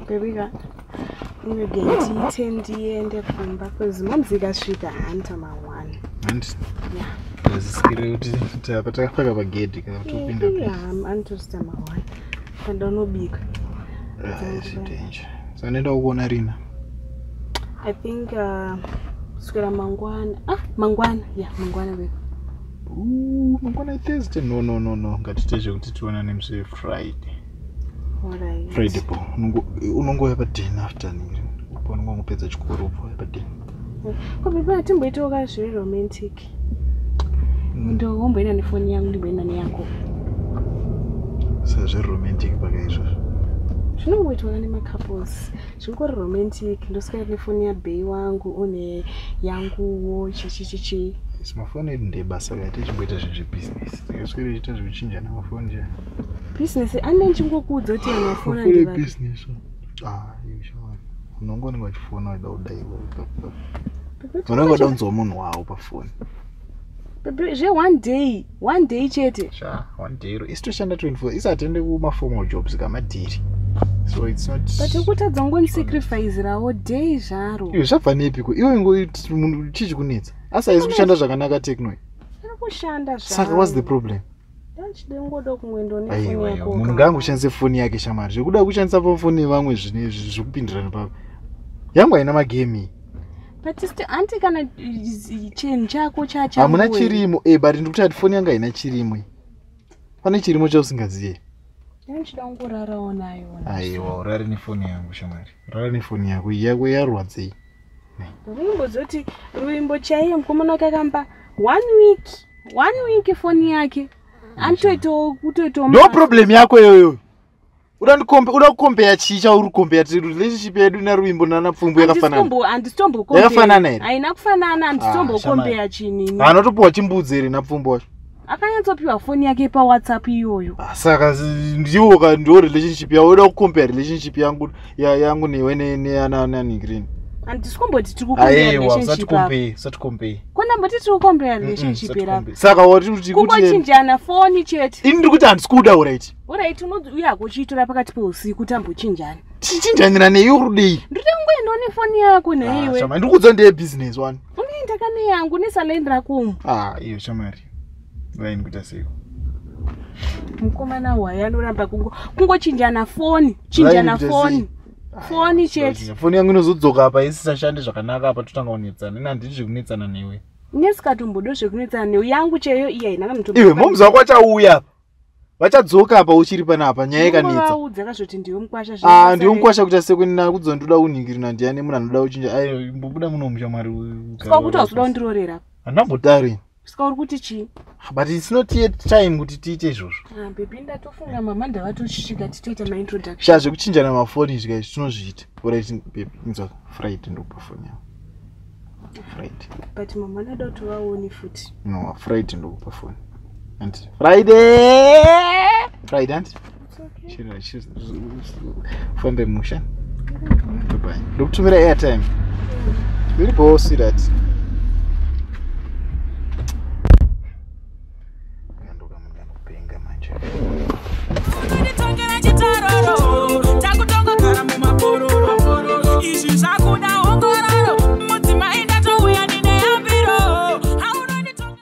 baby ka ngegeti 10 ndiende kumba cuz mamzika svika hanta mangwana and yeah zvisikire kuti apa takapaka pagedhi kana kutopinda yeah antosta mangwana ndonobika danger so nenda kuona rina I think sukira mangwana mangwana baby mangwana Thursday no ngatiteje kuti tuonane musi Friday. Alright. Friday po unongoya pa dinner afternoon upo ngopedza chikoro upo pa dinner ko baby atimboitoka zviri romantic ndo womboenda nefoni yangu ndimboenda neyako zviri romantic pakaizvo zvinongoitwa nemacouples zvingori romantic ndosvika nefoni yabhei wangu une yanguwo chichichichi mafoni edu ndebasa kaita chimboita zvezvebusiness tikaswera ichita zvekuchinja namafoni ja business ane chingokudza kuti amafona ndiva business iyo shamani unongoninga wachifona wada kudaiwa unonga wada kunzwa munhu wawo pafoni zve one day chete one day isi toshanda 24 isi atende kumaformal jobs kamadhiri so it's not but kutadza ngonisacrifice rawo day zvaro iyo zvabva nepiko iwe ngoiti munhu chichi kunetsa asi haisi kushanda zvakanaka techno kushanda zvaro saka what's the problem ndoda kumwendo nefoni yako munhu ngaangoshandise foni yake shamari zvekuda kushandisa foni yevamwe zvinezvi zvekupindirana papo yangu haina magemi but anti kana chenhu chako chacha hamuna chirimo but ndikuti ati foni yanga haina chirimo pane chirimo chausingaziye ndinochida kungorarawo nayo aiwa urare nefoni yangu shamari urare nefoni yako yako yarwadzei ruimbozoti ruimbo chaiye mukomana wake akamba one week foni yake antoitawo kutoitawo no problem yako iyoyo uda kukombeya chii chauri kukombeya relationship yedu naruimbo nanapfumbu yakafanana here haina kufanana handisitombokombeya chinini anotopiwa chimbudzi here napfumbu wacho akanyatsopiwa foni yake pawhatsapp iyoyo saka ndiwo ndo relationship yao uda kukombeya relationship yangu newe neananigrini handisikomboti tirikukombeya konamboti tirikukombeya relationship yerapo saka wati kungochinjana foni chete ini ndiri kuti handisikuda uraiti uya kuchiitora pakati peusiku tambochinjana tichinjanira neiyo rudei ndiri kungoendawo nefoni yako neiwe ndiri kudza ndeyebusiness one unoenda kane yangu nesalaini rakomo iyo shamari vaini kuita seiko mukomana wayo anoramba kungochinjana foni foni chete foni yangu inozodzoka apa isisashande zvakanaka apa totanga kunetsana ina handiti zvekunetsana newe nesikatombodo zvekunetsana newe yangu cheyo iya inaka mutombo iwe momuzi wako achauya apa vachadzoka apa uchiri panapa nyaya ikanetsa dzakazvoti ndiwe mukwasha ndiwe mukwasha kuita sekwenina kudzoa ndoda kunhingirina ndiani munhu anoda kuchinja mbobuda muno mushamwari kuti hauzoda kundirorera handambotari saka uri kuti chii but it's not yet time kuti tiite izvozvo bebi ndatofunga mama ndavatochishika titoita maintroduction sha zvekuchinjana mafoni zvika izvi tinozviita oright baby inzwa Friday ndokupa foni yao Friday but mama ndada kuti vaone futi no Friday ndokupa foni and Friday and fambe musha bye ndokutumira airtime very bossy that penga manje